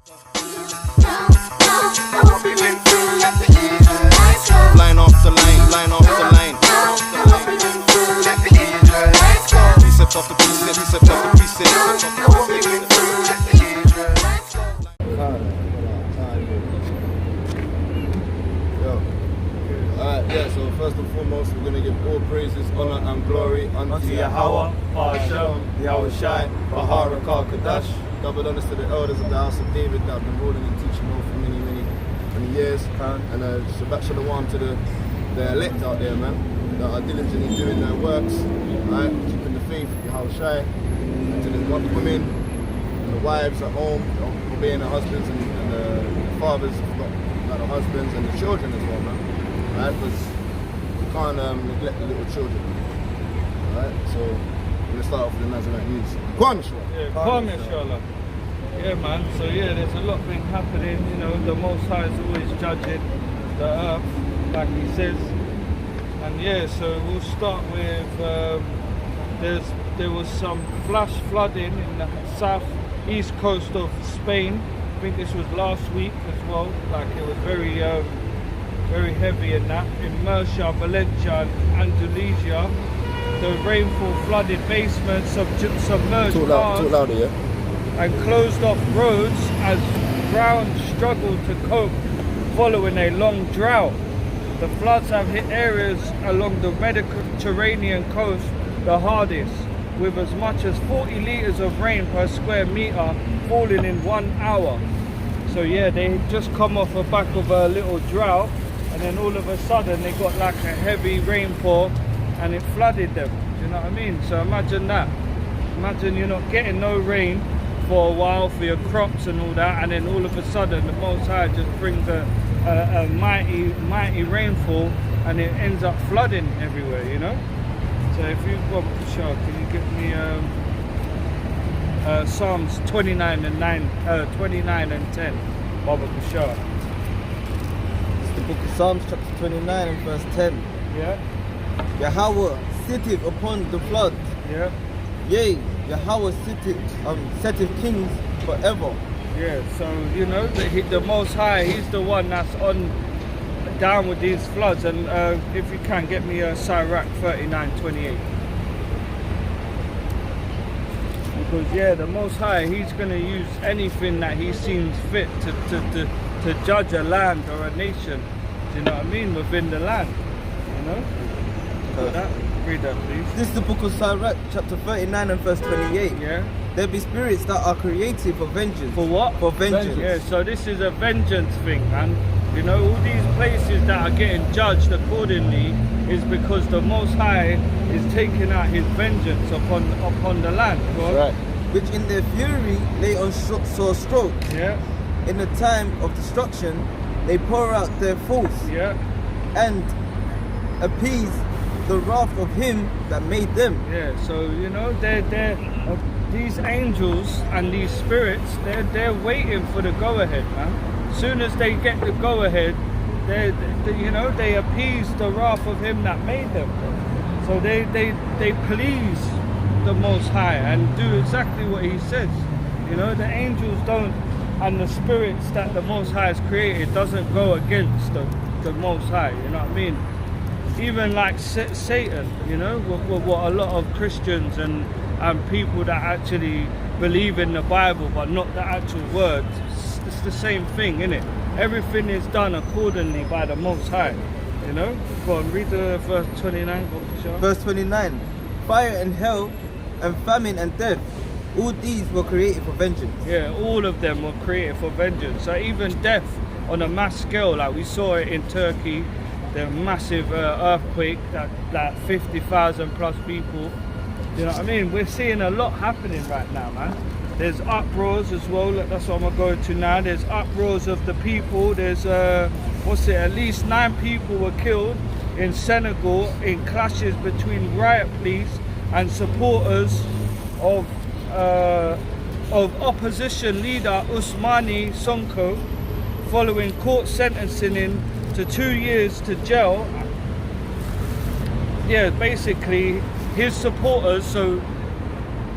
Line off the lane, line off the lane. Precept off the precept, precept off the precept. Alright, yeah, so first and foremost, we're going to give all praises, honor and glory unto Yahweh, Hashem, Yahweh Shai, Baharakah Kadash. Double honors to the elders of the house of David that have been ruling and teaching over for many years. And Shabbat Shalom to the elect out there, man, that are diligently doing their works, right, keeping the faith, Yahweh Shai, and to the women and the wives at home, obeying their husbands and the fathers, not the husbands, and the children as well, man. Right, because you can't neglect the little children. Alright, so we're going to start off with the Nazarite news. Kwame, inshallah. Yeah, man, so yeah, there's a lot been happening, you know, the Most High is always judging the earth, like he says. And yeah, so we'll start with, there was some flash flooding in the southeast coast of Spain. I think this was last week as well, like it was very heavy in that. In Murcia, Valencia and Andalusia, the rainfall flooded basements, submerged cars, talk louder, yeah? and closed off roads as ground struggled to cope following a long drought. The floods have hit areas along the Mediterranean coast the hardest, with as much as 40 litres of rain per square metre falling in 1 hour. So yeah, they just come off the back of a little drought, and then all of a sudden they got like a heavy rainfall and it flooded them. Do you know what I mean? So imagine that. Imagine you're not getting no rain for a while for your crops and all that, and then all of a sudden the Most High just brings a mighty rainfall and it ends up flooding everywhere, you know? So if you've got Kushar, can you get me Psalms 29 and 10, Baba Kushar? The book of Psalms chapter 29 and verse 10. Yeah? Yahweh sitteth upon the flood. Yeah? Yea, Yahweh setteth kings forever. Yeah, so you know, the Most High, he's the one that's on down with these floods. And if you can, get me a Sirach 39:28. Because yeah, the Most High, he's going to use anything that he seems fit to judge a land or a nation, do you know what I mean, within the land, you know? Read that, please. This is the book of Sirach, chapter 39 and verse 28. Yeah? There be spirits that are created for vengeance. For what? For vengeance. Yeah, so this is a vengeance thing, man. You know, all these places that are getting judged accordingly is because the Most High is taking out his vengeance upon the land. That's right. Which in their fury lay on sore stroke. Yeah. In the time of destruction, they pour out their force. Yeah. And appease the wrath of him that made them. Yeah, so you know, these angels and these spirits, they're waiting for the go-ahead, man. As soon as they get the go-ahead, they appease the wrath of him that made them. So they please the Most High and do exactly what he says. You know, the angels don't, and the spirits that the Most High has created doesn't go against the Most High, you know what I mean? Even like Satan, you know, what a lot of Christians and people that actually believe in the Bible but not the actual words, it's the same thing, innit? Everything is done accordingly by the Most High, you know? Go on, read the verse 29. Verse 29. Fire and hell and famine and death, all these were created for vengeance. Yeah, all of them were created for vengeance. So even death on a mass scale, like we saw it in Turkey, the massive earthquake that 50,000 plus people, you know what I mean? We're seeing a lot happening right now, man. There's uproars as well, that's what I'm going to now. There's uproars of the people. There's at least 9 people were killed in Senegal in clashes between riot police and supporters of opposition leader Ousmane Sonko, following court sentencing him to 2 years to jail. Yeah, basically his supporters, so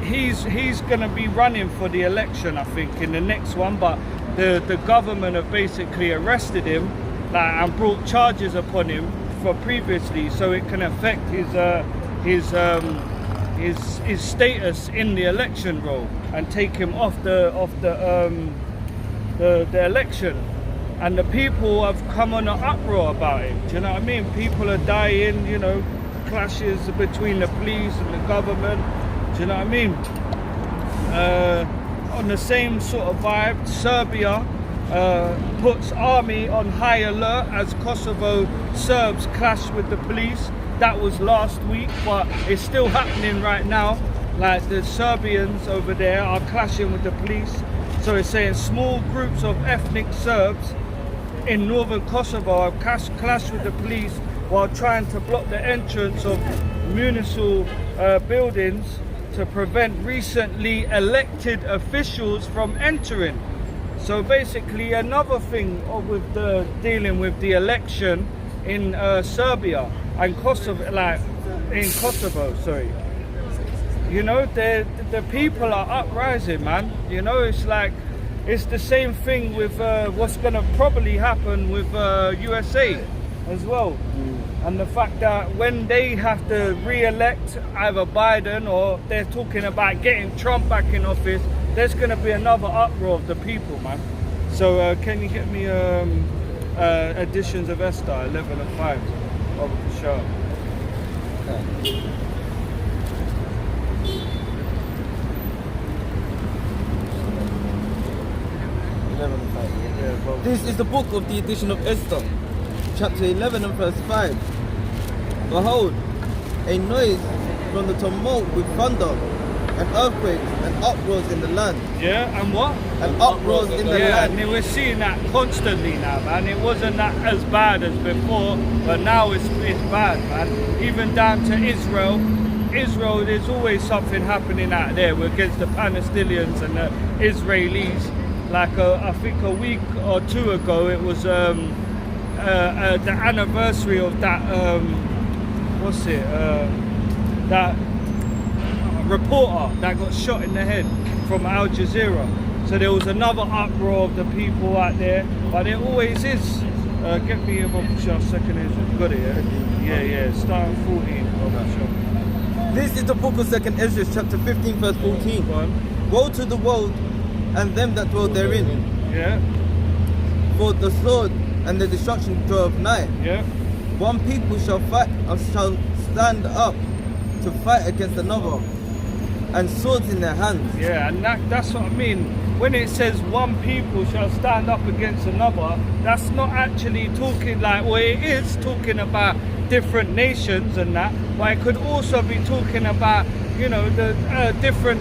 he's gonna be running for the election, I think, in the next one, but the government have basically arrested him, like, and brought charges upon him for previously, so it can affect his status in the election roll and take him off the election. And the people have come on an uproar about it. Do you know what I mean? People are dying, you know, clashes between the police and the government. Do you know what I mean? On the same sort of vibe, Serbia puts army on high alert as Kosovo Serbs clash with the police. That was last week, but it's still happening right now. Like, the Serbians over there are clashing with the police. So it's saying small groups of ethnic Serbs in northern Kosovo have clashed with the police while trying to block the entrance of municipal buildings to prevent recently elected officials from entering. So basically, another thing with dealing with the election in Serbia and Kosovo, like in Kosovo, sorry. You know, the people are uprising, man. You know, it's like, it's the same thing with what's going to probably happen with USA as well. And the fact that when they have to re-elect either Biden, or they're talking about getting Trump back in office, there's going to be another uproar of the people, man. So can you get me editions of Esther 11 and 5 over the show? Okay. This is the book of the edition of Esther, chapter 11 and verse 5. Behold, a noise from the tumult with thunder, and earthquakes, and uproars in the land. Yeah, and what? And uproars in the Yeah, land. and we're seeing that constantly now, man. It wasn't that as bad as before, but now it's bad, man. Even down to Israel. Israel, there's always something happening out there against the Palestinians and the Israelis. Like I think a week or two ago, it was the anniversary of that that reporter that got shot in the head from Al Jazeera. So there was another uproar of the people out there, but there always is. Get me a second Ezra. Got it, yeah? Yeah, starting 14. Sure. This is the book of 2nd Ezra, chapter 15, verse 14. Go on. Woe to the world and them that dwell therein, Yeah, for the sword and the destruction draweth nigh. yeah. One people shall stand up to fight against another, and swords in their hands. Yeah, and that's what I mean. When it says one people shall stand up against another, that's not actually talking like, well, it is talking about different nations and that, but it could also be talking about, you know, the different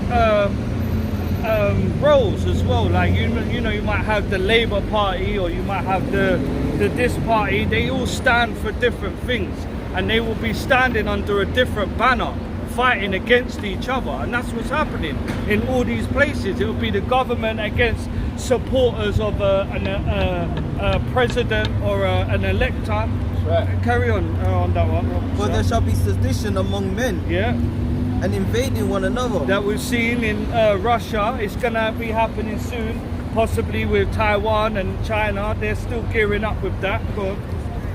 roles as well. Like, you know, you might have the Labour Party, or you might have the this party. They all stand for different things, and they will be standing under a different banner, fighting against each other. And that's what's happening in all these places. It will be the government against supporters of a president or an elector. Right. Carry on that one. For there shall be sedition among men, Yeah, and invading one another. that we've seen in Russia. It's gonna be happening soon, possibly with Taiwan and China. They're still gearing up with that. Go on.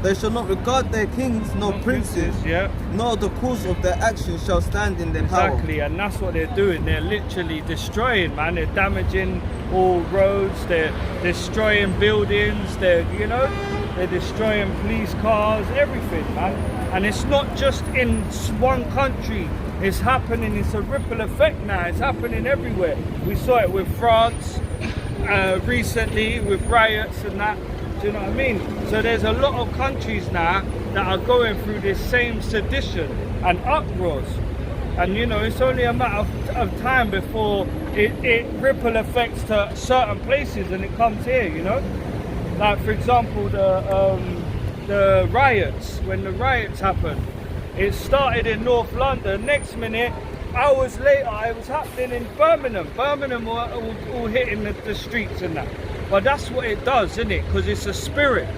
They shall not regard their kings nor princes, Yeah, nor the course of their actions shall stand in their power. exactly, and that's what they're doing. They're literally destroying, man. They're damaging all roads. They're destroying buildings. They're destroying police cars, everything, man. And it's not just in one country. It's happening. It's a ripple effect now. It's happening everywhere. We saw it with France recently with riots and that. Do you know what I mean? So there's a lot of countries now that are going through this same sedition and uproars. And you know, it's only a matter of time before it ripple effects to certain places and it comes here, you know? Like, for example, the riots, when the riots happened, it started in North London. Next minute, hours later, it was happening in Birmingham. Birmingham were all hitting the streets and that. But that's what it does, isn't it? Because it's a spirit.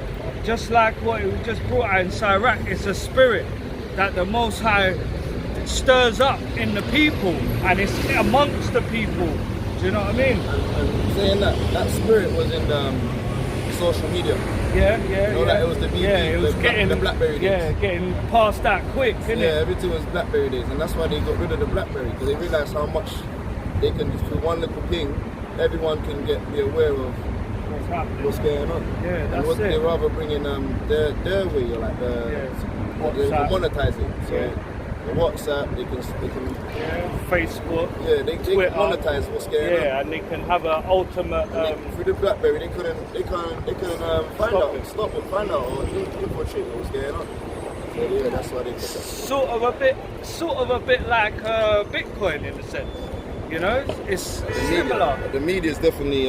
Just like what it just brought out in Iraq, it's a spirit that the Most High stirs up in the people, and it's amongst the people. Do you know what I mean? And saying that spirit was in social media. Yeah. You know, like it was the BB, it was the BlackBerry days. Yeah, getting past that quick, innit? Yeah, everything was BlackBerry days, and that's why they got rid of the BlackBerry, because they realised how much they can, through one little ping, everyone can be aware of What's happening? what's going on. Yeah, that's and what it. they rather bring in their way, like they WhatsApp. monetize it. So Yeah. the WhatsApp, they can Facebook, they Twitter. can monetize what's going on. Yeah, and they can have an ultimate. Through the BlackBerry, they couldn't find out or infiltrate what's going on. So yeah, that's why they. Sort of a bit like Bitcoin in a sense. You know, it's similar. The media is definitely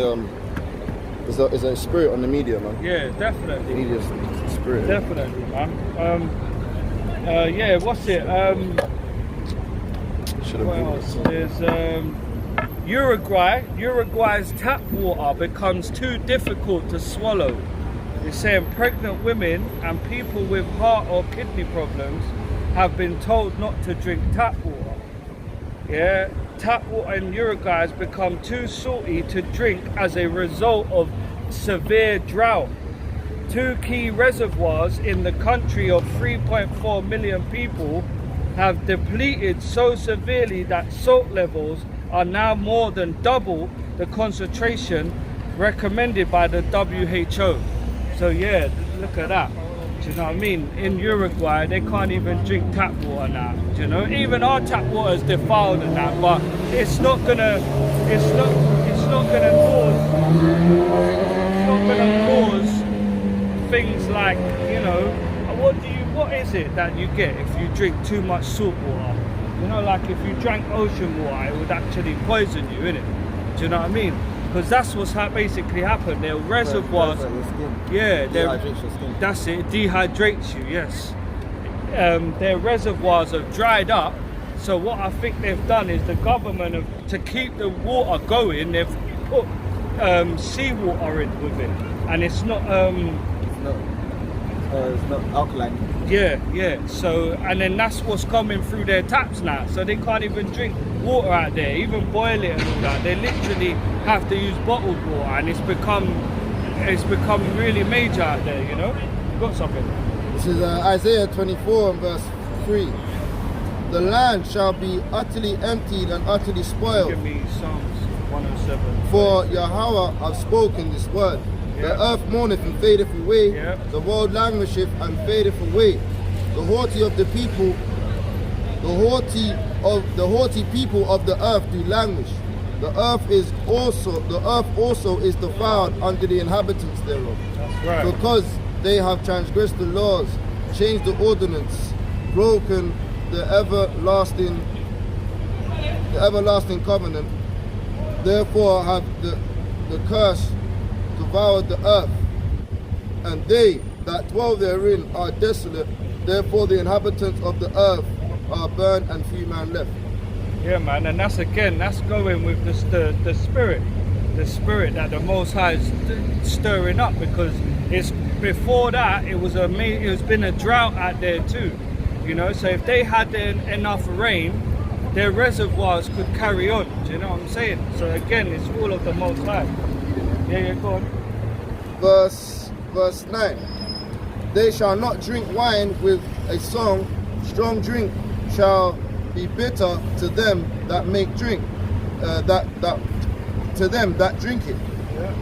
is a spirit on the media, man. Yeah, definitely. Media's spirit. Definitely, man. Yeah, what's it? What else? There's Uruguay. Uruguay's tap water becomes too difficult to swallow. They're saying pregnant women and people with heart or kidney problems have been told not to drink tap water. Yeah, tap water in Uruguay has become too salty to drink as a result of severe drought. Two key reservoirs in the country of 3.4 million people have depleted so severely that salt levels are now more than double the concentration recommended by the WHO. So yeah, look at that. Do you know what I mean? In Uruguay, they can't even drink tap water now. Do you know? Even our tap water is defiled and that, but it's not gonna cause things like, you know, what is it that you get if you drink too much salt water? You know, like if you drank ocean water, it would actually poison you, innit? Do you know what I mean? Because that's what's basically happened. Their reservoirs, yeah, Dehydrates your skin. that's it. It dehydrates you. Yes, their reservoirs have dried up. So what I think they've done is the government have, to keep the water going, they've put seawater in with it, and it's not alkaline. Yeah. So, and then that's what's coming through their taps now. So they can't even drink water out there, even boil it and all that. They literally have to use bottled water, and it's become really major out there. You know, you got something. This is Isaiah 24 and verse 3. The land shall be utterly emptied and utterly spoiled. Give me Psalms 107. For Yahweh have spoken this word. The earth mourneth and fadeth away. Yeah. The world languisheth and fadeth away. The haughty of the people, the haughty people of the earth do languish. The earth also is defiled under the inhabitants thereof. That's right. Because they have transgressed the laws, changed the ordinance, broken the everlasting covenant. Therefore have the curse devoured the earth, and they that dwell therein are desolate. Therefore the inhabitants of the earth are burned, and few man left. Yeah, man, and that's going with the spirit that the Most High is stirring up, because it's before that it's been a drought out there too, you know. So if they had enough rain, their reservoirs could carry on. Do you know what I'm saying? So again, it's all of the Most High. Yeah, go on. Verse 9. They shall not drink wine with a song. Strong drink shall be bitter to them that make drink. To them that drink it. Yeah.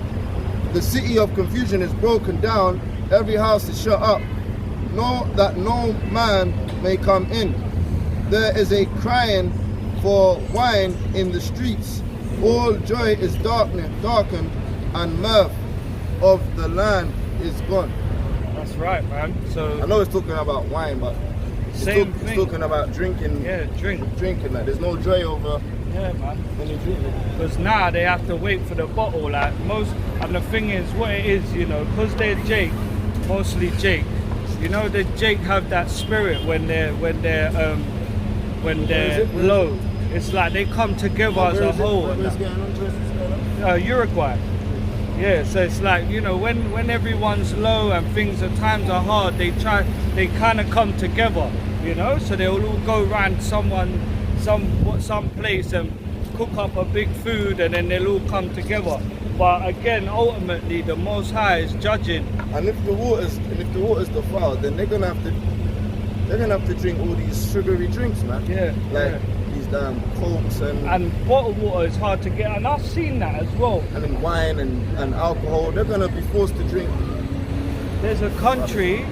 The city of confusion is broken down. Every house is shut up. That no man may come in. There is a crying for wine in the streets. All joy is darkened, and mirth of the land is gone. That's right, man. So I know it's talking about wine, but it's talking about drinking. Yeah, drinking. Like there's no joy over. Yeah, man. When you drink it. Because now they have to wait for the bottle. Like and the thing is, what it is, you know, because they're mostly Jake. You know, the Jake have that spirit when they're low. It's like they come together as a whole. Uruguay. Yeah, so it's like, you know, when everyone's low and times are hard, they kind of come together, you know. So they'll all go around some place and cook up a big food and then they'll all come together. But again, ultimately, the Most High is judging. And if the water's defiled, then they're gonna have to drink all these sugary drinks, man. Yeah. Like yeah. these damn cokes And bottled water is hard to get, and I've seen that as well. and then wine and alcohol. They're gonna be forced to drink. There's a country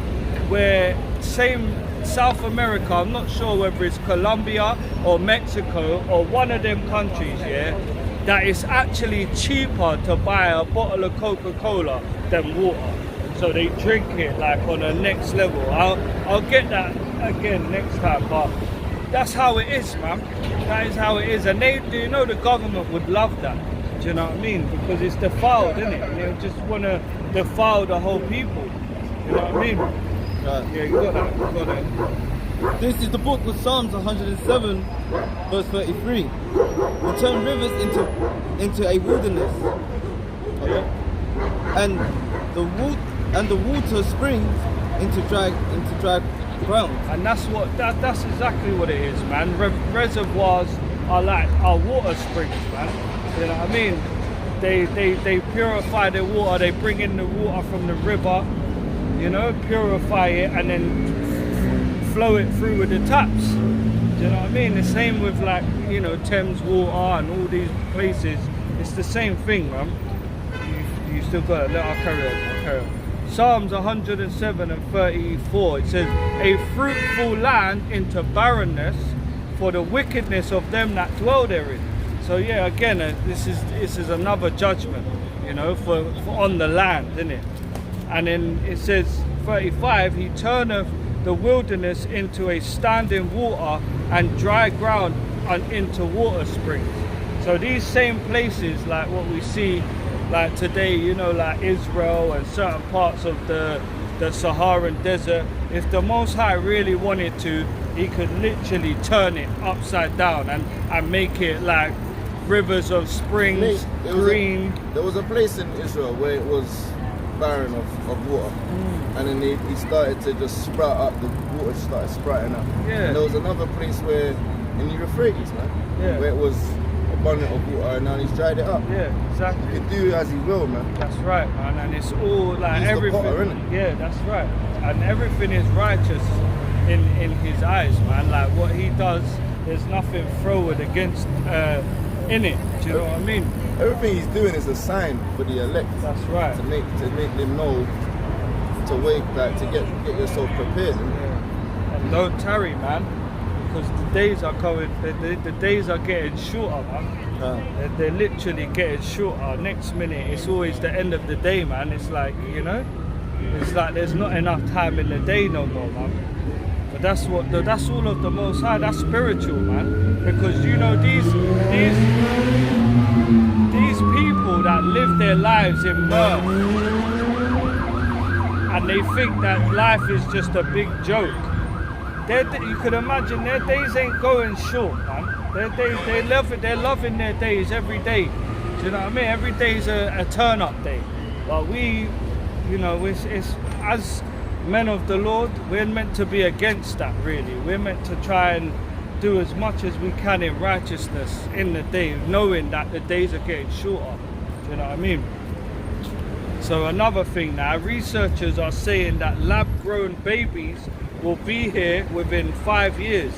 where same South America, I'm not sure whether it's Colombia or Mexico or one of them countries, yeah, that it's actually cheaper to buy a bottle of Coca-Cola than water. So they drink it like on a next level. I'll get that again next time, but that's how it is, man. That is how it is. And the government would love that. Do you know what I mean? Because it's defiled, isn't it? And they just want to defile the whole people. You know what I mean? Right. Yeah, you got that. This is the book of Psalms 107, verse 33. Will turn rivers into a wilderness, and the water springs into dry ground. And that's exactly what it is, man. Reservoirs are like our water springs, man. You know what I mean? They purify the water. They bring in the water from the river, you know, purify it, and then flow it through with the taps. Do you know what I mean? The same with, like, you know, Thames water and all these places. It's the same thing, man. You still got it. I'll carry on. Psalms 107 and 34. It says, "A fruitful land into barrenness, for the wickedness of them that dwell therein." So yeah, again, this is another judgment, you know, for on the land, isn't it? And then it says 35, "He turneth the wilderness into a standing water, and dry ground into water springs." So these same places, like what we see like today, you know, like Israel and certain parts of the Saharan desert, if the Most High really wanted to, he could literally turn it upside down and make it like rivers of springs, green. There was a place in Israel where it was barren of water, and then he started to just sprout up. The water started sprouting up. Yeah. And there was another place where in the Euphrates, man, Yeah. where it was abundant of water, and now he's dried it up. Yeah, exactly. He can do as he will, man. That's right, man. And it's all like He's the everything. potter, innit? Yeah, that's right. And everything is righteous in his eyes, man. Like what he does, there's nothing forward against in it. Do you know what I mean? Everything he's doing is a sign for the elect. That's right. To make them know to wait, like to get yourself prepared. Yeah. And don't tarry, man, because the days are coming. The days are getting shorter, man. They're literally getting shorter. Next minute, it's always the end of the day, man. It's like, you know, it's like there's not enough time in the day no more, man. But that's all of the Most High. That's spiritual, man. Because you know these people that live their lives in mirth, and they think that life is just a big joke. You could imagine their days ain't going short, man. They're loving their days every day. Do you know what I mean? Every day's a turn-up day. But we, you know, it's as men of the Lord, we're meant to be against that, really. We're meant to try and do as much as we can in righteousness in the day, knowing that the days are getting shorter. Do you know what I mean? So another thing now, researchers are saying that lab-grown babies will be here within 5 years.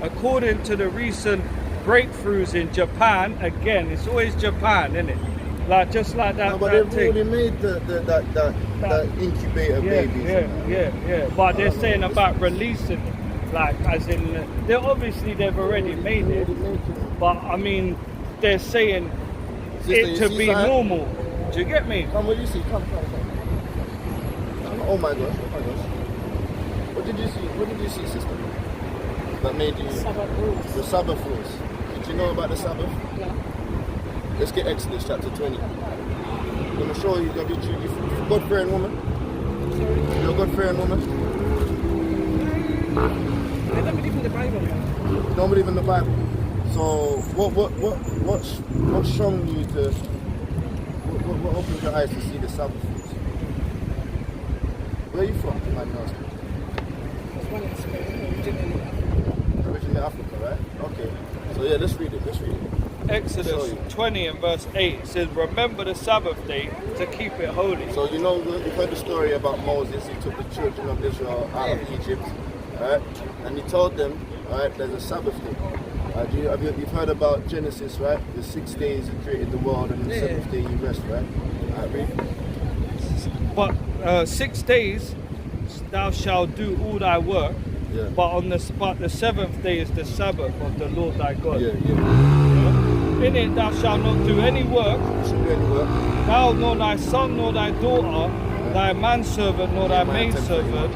According to the recent breakthroughs in Japan, again, it's always Japan, isn't it? Like just like that. No, but that they've thing. already made that incubator babies. Yeah. But they're saying about releasing it, like as in, they've already made it. But I mean, they're saying Sister, it you to see be something? normal. Do you get me? Come, what do you see? Come. Oh my gosh. What did you see, sister? That made you Sabbath rules. the Sabbath rules. Did you know about the Sabbath? Yeah. Let's get Exodus chapter 20. I'm going to show you, you're a God-fearing woman. Sorry. You're a God-fearing woman. I don't believe in the Bible. You don't believe in the Bible. So what's shown you to what opened your eyes to see the Sabbath rules? Where are you from, my husband? I was born in Spain, originally Africa. Originally Africa, right? Okay. So yeah, let's read it. Exodus 20 and verse 8. It says, remember the Sabbath day to keep it holy. So you know, you've heard the story about Moses. He took the children of Israel out of Egypt, right? And he told them, right, there's a Sabbath day. You've heard about Genesis, right? The 6 days he created the world, and the seventh day he rest, right? Read. But 6 days thou shalt do all thy work, but the seventh day is the Sabbath of the Lord thy God. In it thou shalt not do any work, thou nor thy son nor thy daughter, thy manservant nor thy maidservant,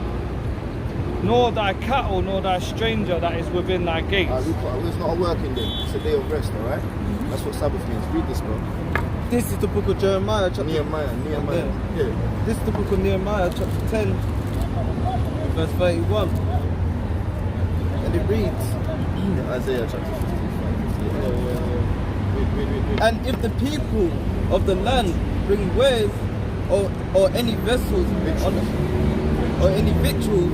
nor thy cattle nor thy stranger that is within thy gates. It's not a working day, it's a day of rest, alright? That's what Sabbath means. Read this, bro. This is the book of Jeremiah, chapter Nehemiah. Yeah. This is the book of Nehemiah, chapter 10, verse 31. And it reads, Isaiah chapter 55. Read. and if the people of the land bring wares or any vessels or any victuals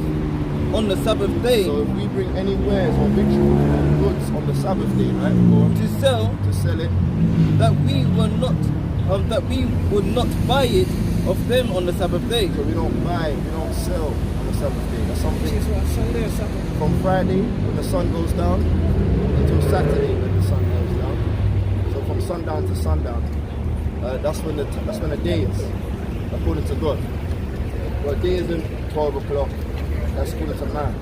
on the Sabbath day, So if we bring any wares or victuals or goods on the Sabbath day, right, or to sell it, that we would not buy it of them on the Sabbath day. so we don't sell on the Sabbath day. That's something. This is what, Sunday or Saturday? From Friday when the sun goes down until Saturday when the sun goes down. So from sundown to sundown, that's when the day is, according to God. Well, day isn't 12 o'clock. That's according to man.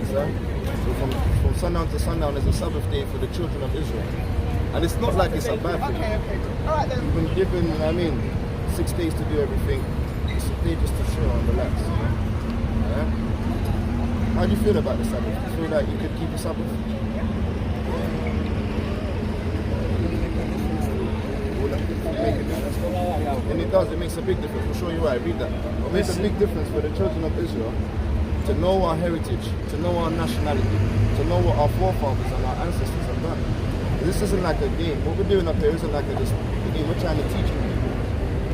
So from sundown to sundown is a Sabbath day for the children of Israel, and it's not like it's a bad thing. Okay. All right then. You've been given, 6 days to do everything. It's a day just to chill and relax. Yeah? How do you feel about the Sabbath? Do you feel like you could keep a Sabbath? And it does, it makes a big difference. I'll show you why. Read that. It makes a big difference for the children of Israel to know our heritage, to know our nationality, to know what our forefathers and our ancestors have done. This isn't like a game. What we're doing up here isn't like a game. We're trying to teach people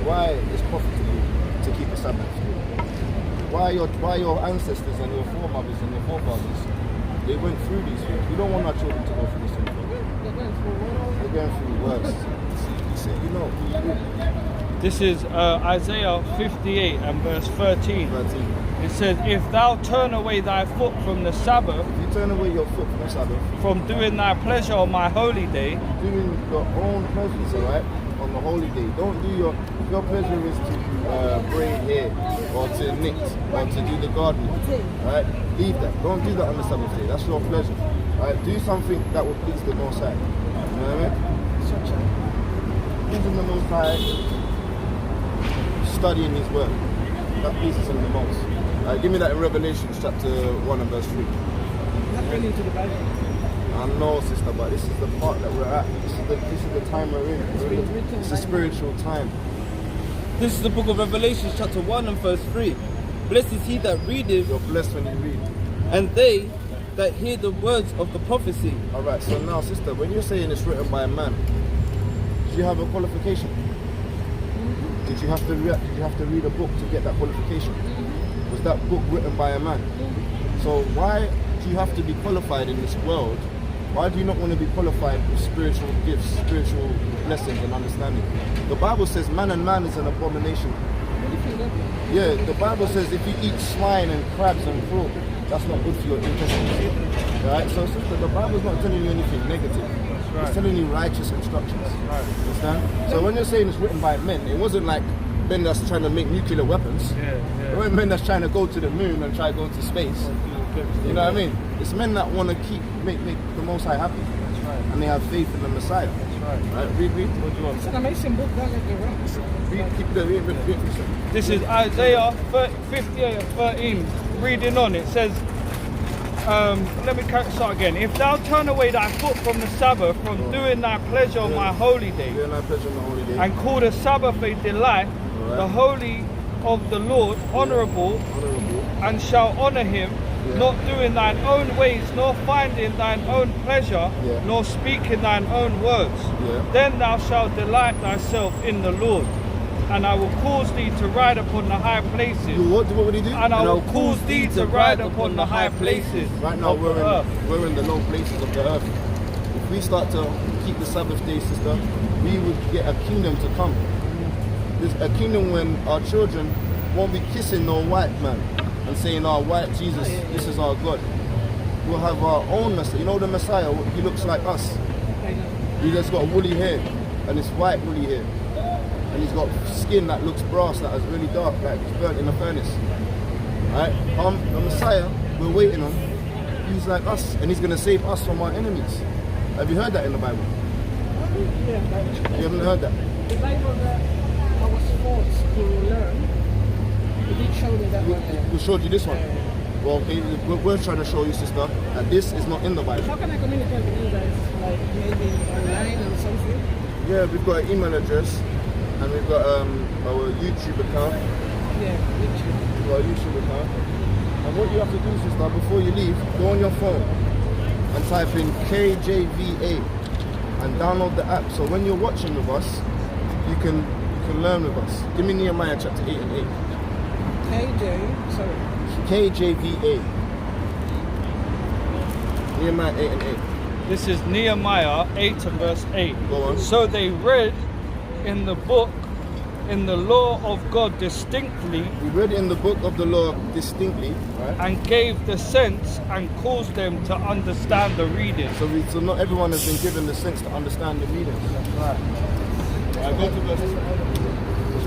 why it's profitable to keep a Sabbath. Why your ancestors and your foremothers and your forefathers, they went through these things. We don't want our children to go through this thing. They're going through worse. This is Isaiah 58 and verse 13. It says, if thou turn away thy foot from the Sabbath, If you turn away your foot from the Sabbath, from doing thy pleasure on my holy day, doing your own pleasures, alright, on the holy day. Don't do your pleasure is to braid hair or to knit or to do the gardening. Alright? Leave that. Don't do that on the Sabbath day. That's your pleasure. Alright? Do something that will please the Most High. You know what I mean? Pleasing the Most High, studying His word. That pleases Him the most. Give me that in Revelation chapter 1 and verse 3. Not really into the Bible. I know, sister, but this is the part that we're at. This is the time we're in. It's a spiritual time. This is the book of Revelation, chapter 1 and verse 3. Blessed is he that readeth, You're blessed when you read. and they that hear the words of the prophecy. Alright, so now, sister, when you're saying it's written by a man, did you have a qualification? Did you have to read a book to get that qualification? Was that book written by a man? So why do you have to be qualified in this world? Why do you not want to be qualified with spiritual gifts, spiritual blessings and understanding? The Bible says man and man is an abomination. Yeah, the Bible says if you eat swine and crabs and frog, that's not good for your intestines. Right? So sister, the Bible's not telling you anything negative. right. It's telling you righteous instructions. Right. Understand? So when you're saying it's written by men, it wasn't like men that's trying to make nuclear weapons. It weren't men that's trying to go to the moon and try to go to space. You know what I mean? It's men that want to make the Most High happy. That's right. And they have faith in the Messiah. That's right. Right? Read. What do you want? It's an amazing book, don't get me wrong. Read. This is Isaiah 58 and 13. Reading on, it says, let me start again. If thou turn away thy foot from the Sabbath, from doing thy pleasure on my holy day, Doing thy pleasure on the holy day. and call the Sabbath a delight, the holy of the Lord honourable, Honourable. and shall honour him, not doing thine own ways, nor finding thine own pleasure, nor speaking thine own words. Then thou shalt delight thyself in the Lord, and I will cause thee to ride upon the high places. What would he do? And I will cause thee to ride upon the high places Right now of the earth. we're in the low places of the earth. If we start to keep the Sabbath day, sister, we would get a kingdom to come. There's a kingdom when our children won't be kissing no white man and saying, "Oh, white Jesus, this is our God." We'll have our own Messiah. You know the Messiah, he looks like us. He just got woolly hair, and it's white woolly hair. And he's got skin that looks brass, that is really dark, like it's burnt in a furnace. Right? The Messiah we're waiting on, he's like us, and he's going to save us from our enemies. Have you heard that in the Bible? Yeah, You haven't heard that? the Bible that I was forced to learn, it did show me that one there. We showed you this one. Well, we're trying to show you, sister, that this is not in the Bible. How can I communicate with you guys? Like maybe online or something? Yeah, we've got an email address, and we've got our YouTube account. Yeah, YouTube. We've got a YouTube account. And what you have to do, sister, before you leave, go on your phone and type in KJVA and download the app. So when you're watching with us, you can learn with us. Give me Nehemiah chapter 8 and 8. KJVA. Nehemiah 8 and 8. This is Nehemiah 8 and verse 8. Go on. So they read in the book, in the law of God distinctly, We read in the book of the law distinctly, right? and gave the sense and caused them to understand the reading. So not everyone has been given the sense to understand the reading. Right. Right, go to verse.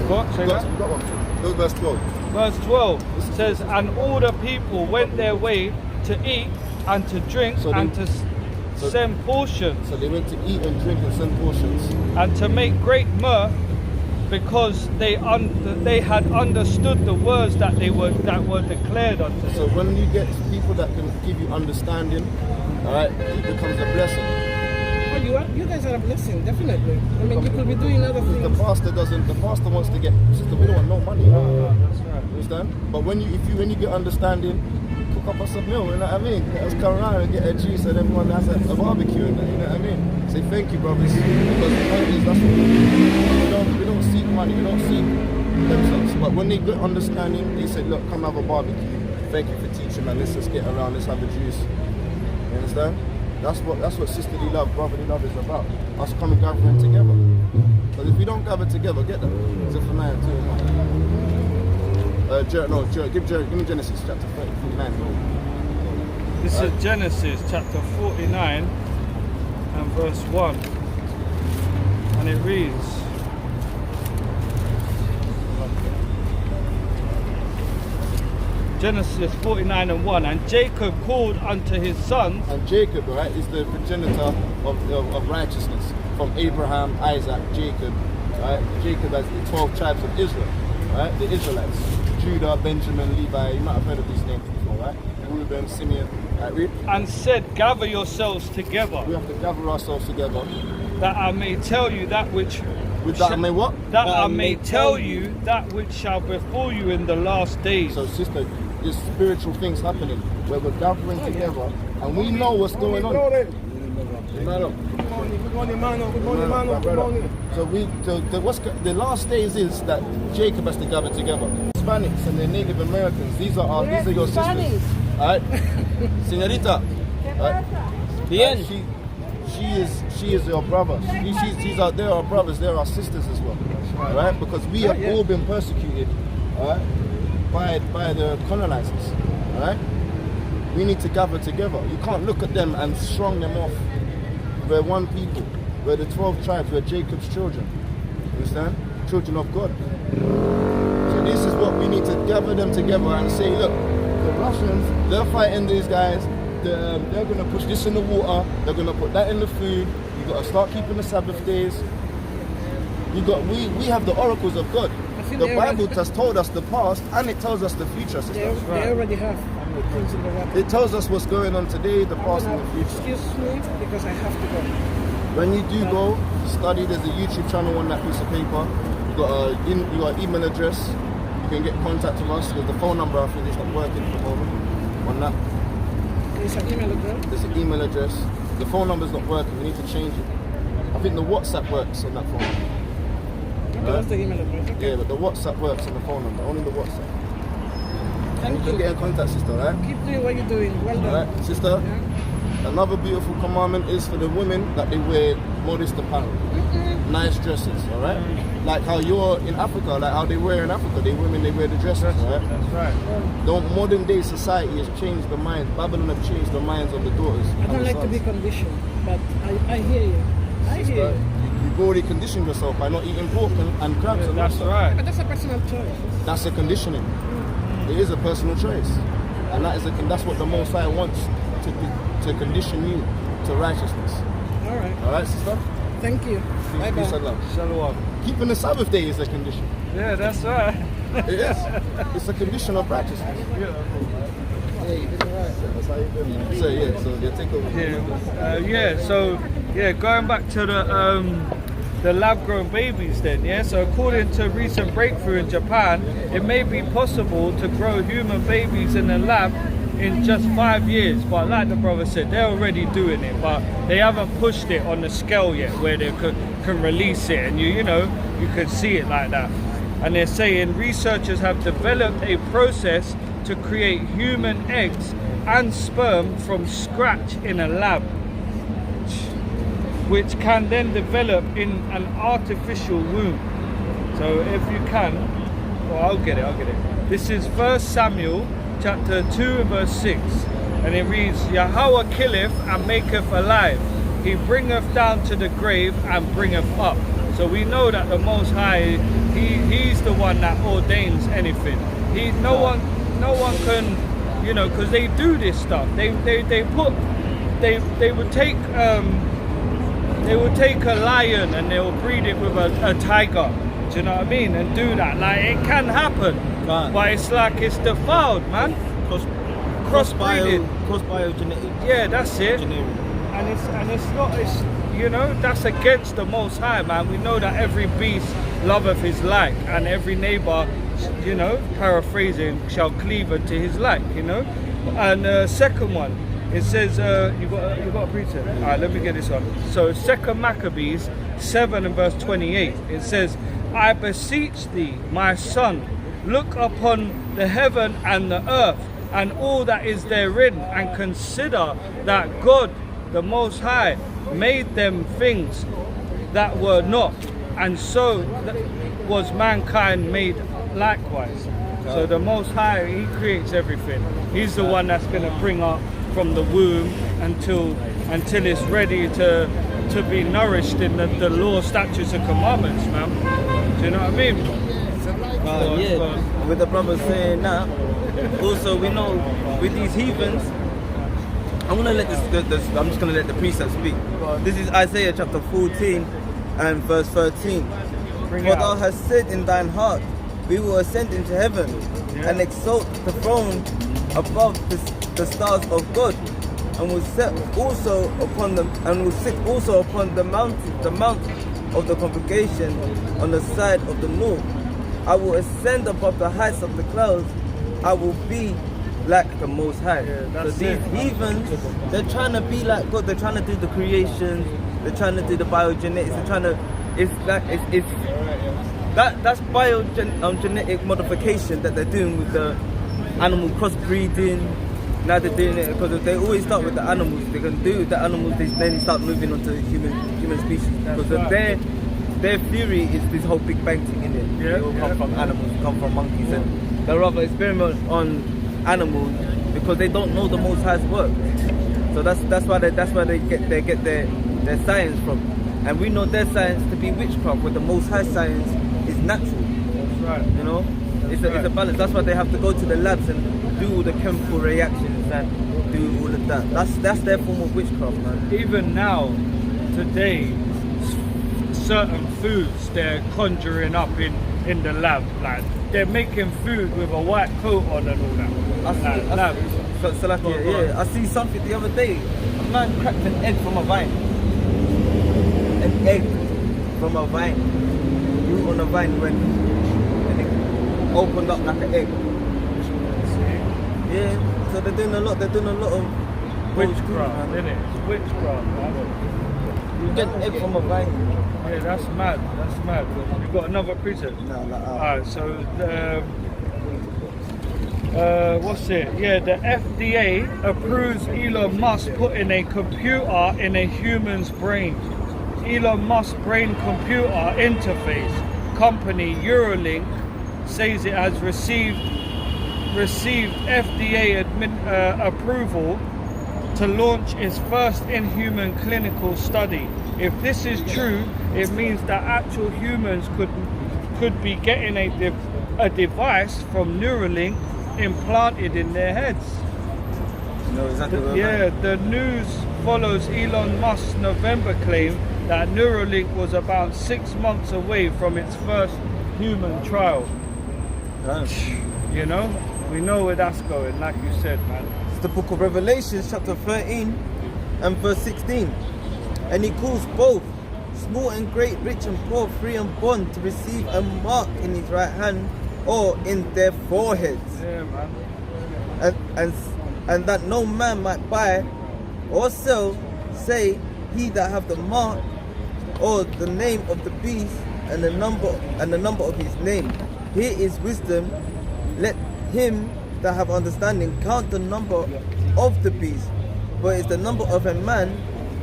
What? Say that? Got one. Go to verse 12. Verse 12 says, and all the people went their way to eat and to drink So and they- to send portions So they went to eat and drink and send portions. and to make great mirth, because they had understood the words that were declared unto them. So when you get people that can give you understanding, all right, it becomes a blessing. Oh, you guys are a blessing, definitely. I mean, you could be doing other The things. pastor doesn't. The pastor wants to get. Sister, we don't want no money. That's right. Understand? But when you get understanding, cook up us a meal. You know what I mean? Let us come around and get a juice, and everyone has a barbecue. And that, you know what I mean? Say thank you, brothers, because the point is that's what we don't seek money. We don't seek themselves. But when they get understanding, they say, look, come have a barbecue. Thank you for teaching, man. Let's just get around. Let's have a juice. You understand? That's what sisterly love, brotherly love is about. Us coming gathering together. But if we don't gather together, get them. It's a Zephaniah 2. Give me Genesis chapter 49. This is Genesis chapter 49 and verse 1. And it reads, Genesis 49 and 1, and Jacob called unto his sons. And Jacob, right, is the progenitor of righteousness. From Abraham, Isaac, Jacob. Right? Jacob has the 12 tribes of Israel. Right? The Israelites. Judah, Benjamin, Levi. You might have heard of these names before, right? Reuben, Simeon. Right, read. And said, gather yourselves together, We have to gather ourselves together. that I may tell you that which With that, I may what? that I may tell you that which shall befall you in the last days. So, sister, there's spiritual things happening where we're gathering together and we know what's going on. Good morning, mano. Good morning, mano. Good morning. So the last days is that Jacob has to gather together. Hispanics and the Native Americans. These are your sisters. All right, Señorita. Bien. She is your brother. She's out there, our brothers. They're our sisters as well. All right, because we have all been persecuted. All right, by the colonizers. All right, we need to gather together. You can't look at them and strong them off. We're one people. We're the 12 tribes. We're Jacob's children. Understand? Children of God. So this is what we need to gather them together and say, look, the Russians, they're fighting these guys. They're going to push this in the water. They're going to put that in the food. You got to start keeping the Sabbath days. We have the oracles of God. The Bible has told us the past and it tells us the future, sister. They already have things in the water. It tells us what's going on today, the past and the future. Excuse me, because I have to go. When you do go study, there's a YouTube channel on that piece of paper. You got an email address. You can get in contact with us. There's the phone number. I think it's not working at the moment. On that, There's an email address. there's an email address. The phone number's not working. We need to change it. I think the WhatsApp works on that phone. Okay, that's the email address. Okay. Yeah, but the WhatsApp works on the phone number. Only the WhatsApp. Thank You can you. get in contact, sister. Right? Keep doing what you're doing. Well done. All right, sister. Yeah. Another beautiful commandment is for the women that they wear modest apparel, nice dresses, all right? Like how you're in Africa, like how they wear in Africa. They wear the dresses, all right? That's right. Don't modern day society has changed the minds. Babylon have changed the minds of the daughters. I don't like to be conditioned, but I hear you. I hear you. You've already conditioned yourself by not eating pork and crabs. and That's stuff. right. But that's a personal choice. That's a conditioning. It is a personal choice, and that's what the Most High wants to condition you to righteousness. All right. All right, sister. Thank you. Bye Peace bye. and love. Shalom. Keeping the Sabbath day is a condition. Yeah, that's right. It is. It's a condition of righteousness. Yeah, you did it right. That's how you do it. So yeah, so they take over. Going back to the lab-grown babies then, yeah? So according to recent breakthrough in Japan, it may be possible to grow human babies in the lab in just 5 years. But like the brother said, they're already doing it, but they haven't pushed it on the scale yet where they can release it and you can see it like that. And they're saying researchers have developed a process to create human eggs and sperm from scratch in a lab, which can then develop in an artificial womb. So if you can, I'll get it. This is 1 Samuel chapter 2 verse 6, and it reads, Yahweh killeth and maketh alive, he bringeth down to the grave and bringeth up. So we know that the Most High, he's the one that ordains anything. No one can, because they do this stuff. They would take a lion and they will breed it with a tiger. Do you know what I mean? And do that. Like, it can happen, but it's like it's defiled, man. Crossbreeding. Cross-biogenetic. Yeah, that's it. Engineering. And it's not. That's against the Most High, man. We know that every beast loveth his like, and every neighbor, paraphrasing, shall cleave unto his like. And second one. It says, you got a precept? All right, let me get this one. So 2 Maccabees 7 and verse 28. It says, I beseech thee, my son, look upon the heaven and the earth and all that is therein, and consider that God, the Most High, made them things that were not, and so was mankind made likewise. So the Most High, he creates everything. He's the one that's going to bring up from the womb until it's ready to be nourished in the law, statutes and commandments, man. Do you know what I mean? With the brother saying that, also we know with these heathens, I'm just gonna let the precept speak. This is Isaiah chapter 14 and verse 13. For thou hast said in thine heart, we will ascend into heaven and exalt the throne above the stars of God, and will sit also upon the mount of the congregation on the side of the north. I will ascend above the heights of the clouds. I will be like the Most High. So these heathens, they're trying to be like God. They're trying to do the creation. They're trying to do the biogenetics. They're trying to. That's biogenetic modification that they're doing with the animal crossbreeding. Now they're doing it because they always start with the animals. They can do the animals, they then start moving on to human species. Because their theory is this whole Big Bang thing, in it. They all come from animals, come from monkeys, and they rather experiment on animals because they don't know the Most High's work. So that's why they get their science from. And we know their science to be witchcraft, where the Most High science is natural. That's right. It's a balance. That's why they have to go to the labs and do all the chemical reactions and do all of that. That's their form of witchcraft, man. Even now, today, certain foods they're conjuring up in the lab. Like, they're making food with a white coat on and all that. I see something the other day. A man cracked an egg from a vine. An egg from a vine. Grew on a vine and it opened up like an egg. Yeah, so they're doing a lot of Witchcraft, isn't it? It's witchcraft, man. You get an egg from a vine. Yeah, that's mad. That's mad. You've got another precept? No, Alright, so what's it? Yeah, the FDA approves Elon Musk putting a computer in a human's brain. Elon Musk brain computer interface company Neuralink says it has received FDA approval to launch its first in-human clinical study. If this is true, it means that actual humans could be getting a device from Neuralink implanted in their heads. No, exactly. The news follows Elon Musk's November claim that Neuralink was about 6 months away from its first human trial. You know, we know where that's going, like you said, man. It's the book of Revelation, chapter 13 and verse 16. And he calls both small and great, rich and poor, free and bond, to receive a mark in his right hand or in their foreheads. Yeah, man. And that no man might buy or sell, say he that have the mark or the name of the beast and the number of his name. Here is wisdom. Let him that have understanding count the number of the beast, for it is the number of a man,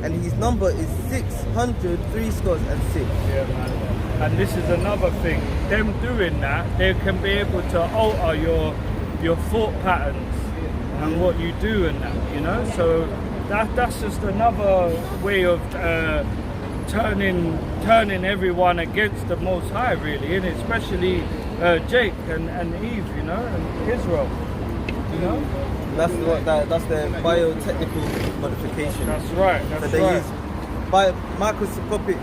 and his number is 666. Yeah, man. And this is another thing. Them doing that, they can be able to alter your thought patterns and what you do and that, you know. So that's just another way of turning everyone against the Most High, really, and especially Jake and Eve, you know, and Israel, you know. That's their biotechnical modification. That's right. So they use microscopic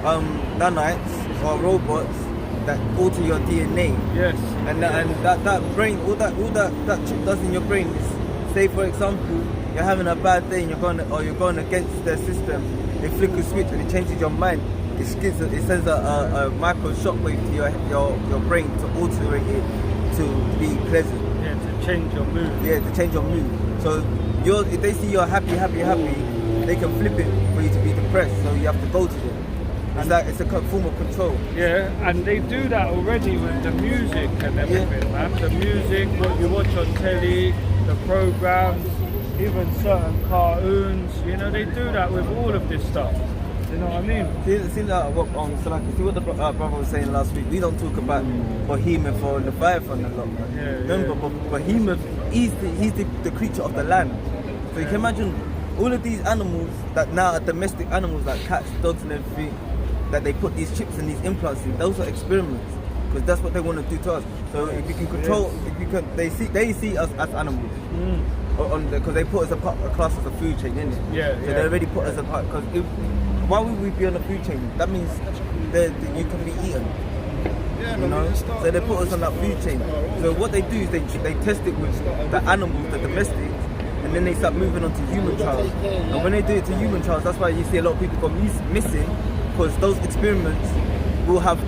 nanites or robots that alter your DNA. Yes. And that brain, all that chip does in your brain is, say for example, you're having a bad day and you're going against their system. They flick a switch and it changes your mind. It sends a micro shockwave to your brain to alter it to be pleasant. Yeah, to change your mood. Yeah, to change your mood. So if they see you're happy, they can flip it for you to be depressed. So you have to go to them. It's a form of control. Yeah, and they do that already with the music and everything, man. The music, what you watch on telly, the programs, even certain cartoons. You know, they do that with all of this stuff. You know what I mean? See that what see what the brother was saying last week. We don't talk about Behemoth or Leviathan a lot. Man. Yeah, remember, Behemoth, he's the creature of the land. So you can imagine all of these animals that now are domestic animals like cats, dogs, and everything. That they put these chips and these implants in. Those are experiments because that's what they want to do to us. So if you can control, they see us as animals. Because they put us a class as a food chain, innit? Yeah. So they already put us apart. Because why would we be on a food chain? That means you can be eaten. Yeah, You know? So they put us on that food chain. So what they do is they test it with the animals, the domestics, and then they start moving on to human trials. And when they do it to human trials, that's why you see a lot of people go missing, because those experiments will have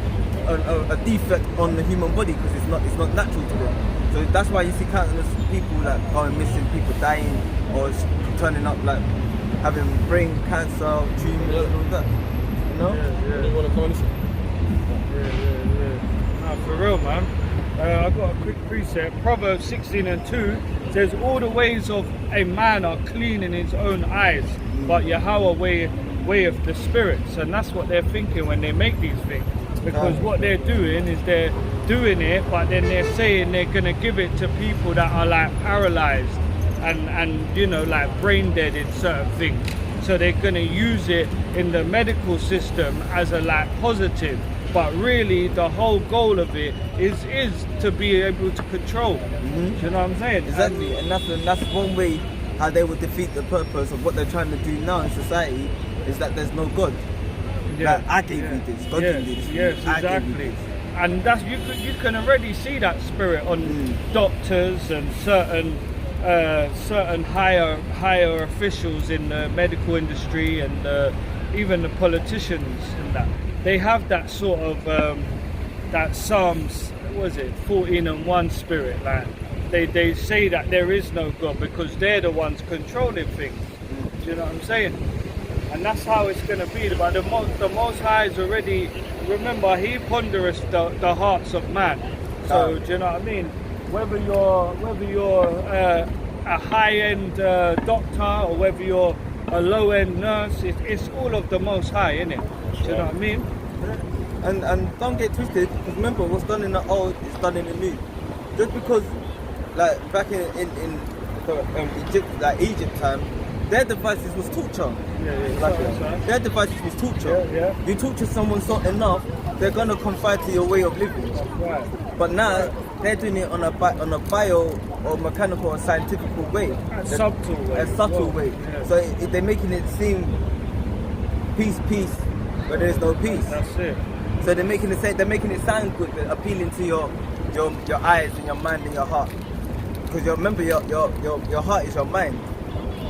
a defect on the human body because it's not natural to them. So that's why you see countless people that are missing, people dying or turning up like having brain cancer, tumors and all that. You know? Yeah. No, for real, man. I've got a quick precept. Proverbs 16:2 says, all the ways of a man are clean in his own eyes, but Yahweh weigheth the spirits. And that's what they're thinking when they make these things. Because what they're doing is they're doing it, but then they're saying they're going to give it to people that are like paralyzed and you know, like brain dead in certain things. So they're going to use it in the medical system as a like positive. But really the whole goal of it is to be able to control. Do you know what I'm saying? Exactly. And that's one way how they would defeat the purpose of what they're trying to do now in society, is that there's no God. Yeah, Like, I gave you this, God gave you this. Yes, I gave you exactly. this. And that's you can already see that spirit on doctors and certain higher officials in the medical industry and even the politicians and that. They have that sort of that Psalms, what was it, 14:1 spirit. Like they say that there is no God because they're the ones controlling things. Do you know what I'm saying? And that's how it's going to be. But the Most High is already, remember, He pondereth the hearts of man. So, do you know what I mean? whether you're a high-end doctor or whether you're a low-end nurse, it's all of the Most High, innit? Do you know what I mean? And don't get twisted, because remember, what's done in the old is done in the new. Just because, like back in Egypt time, their devices was torture. Their devices was torture. Yeah. You torture someone so enough, they're gonna confide to your way of living. Right. But now they're doing it on a bio or mechanical or scientific way. A subtle way. A subtle way. Yeah. So they're making it seem peace, but there's no peace. That's it. So they're making it sound good, but appealing to your eyes and your mind and your heart. Because remember, your heart is your mind.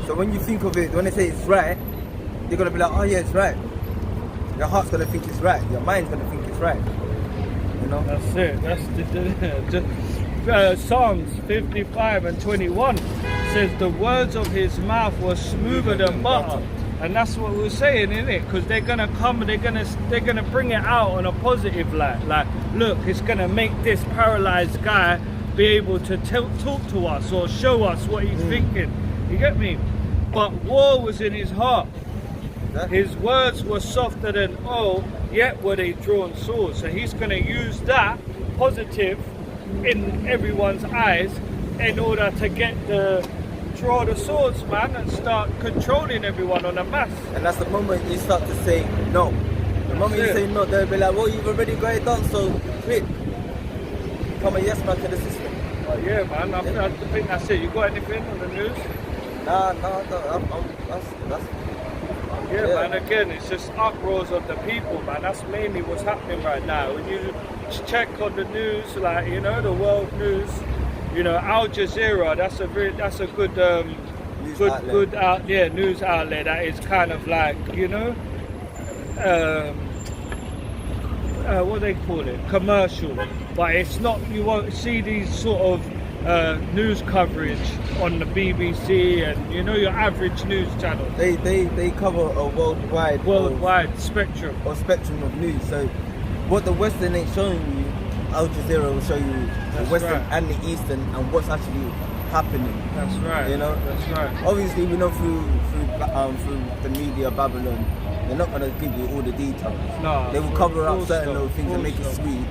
So when you think of it, when they say it's right, you're gonna be like, oh yeah, it's right. Your heart's gonna think it's right. Your mind's gonna think it's right. You know. That's it. That's Psalms 55 and 21 says the words of his mouth were smoother than butter. And that's what we're saying, isn't it? Because they're gonna come, they're gonna bring it out on a positive light. Like, look, it's gonna make this paralyzed guy be able to talk to us or show us what he's thinking. You get me? But war was in his heart. His words were softer than oil, yet were they drawn swords. So he's gonna use that positive in everyone's eyes in order to draw the swords, man, and start controlling everyone on a mass. And that's the moment you start to say no. The moment you say no, they'll be like, well, you've already got it done, so quit. Come a yes man to the system. Oh, yeah, man, I think that's it. You got anything on the news? Nah, Yeah, man, again, it's just uproars of the people, man. That's mainly what's happening right now. When you check on the news, like, you know, the world news, you know, Al Jazeera, that's a good news outlet that is kind of like, you know, what they call it, commercial, but it's not, you won't see these sort of news coverage on the BBC and, you know, your average news channel. They cover a worldwide spectrum of news. So what the Western ain't showing you, Al Jazeera will show you the Western and the Eastern and what's actually happening. That's right. You know. That's right. Obviously, we know through the media, Babylon, they're not gonna give you all the details. No. They will cover up certain little things and make it sweet.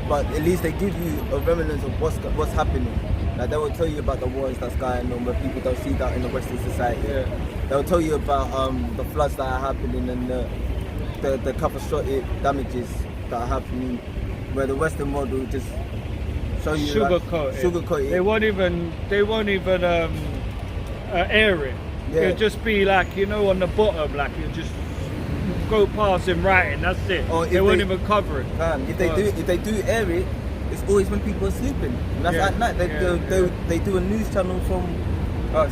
But at least they give you a remnant of what's happening. Like they will tell you about the wars that's going on, where people don't see that in the Western society. Yeah. They'll tell you about the floods that are happening and the catastrophic damages that are happening, where the Western world will just show you sugarcoat it. They won't even air it. Yeah. It'll just be like, you know, on the bottom, like you just go past in writing. That's it. Or they won't even cover it. If they do air it, it's always when people are sleeping. And that's at night. They do a news channel from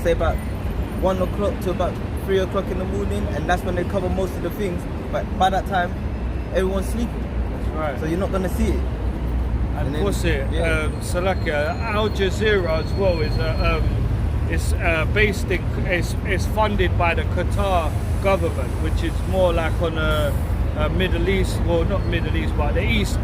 say about 1 o'clock to about 3 o'clock in the morning, and that's when they cover most of the things. But by that time, everyone's sleeping. That's right. So you're not gonna see it. And what's it? Salakia, Al Jazeera as well is funded by the Qatar government, which is more like on a Middle East, well, not Middle East, but the East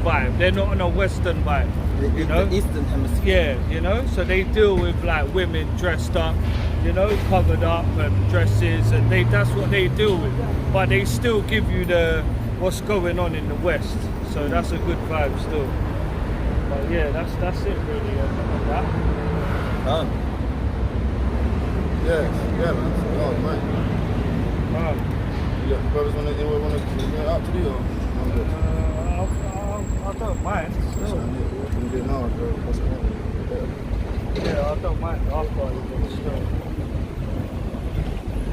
vibe. They're not on a Western vibe, you know. The Eastern Hemisphere. Yeah, you know. So they deal with like women dressed up, you know, covered up and dresses, and that's what they deal with. But they still give you what's going on in the West. So that's a good vibe still. But yeah, that's it really. That. Yeah, man. Oh, man. Yeah, brothers want to get out to do or? I don't mind. Still. Yeah, I don't mind after still.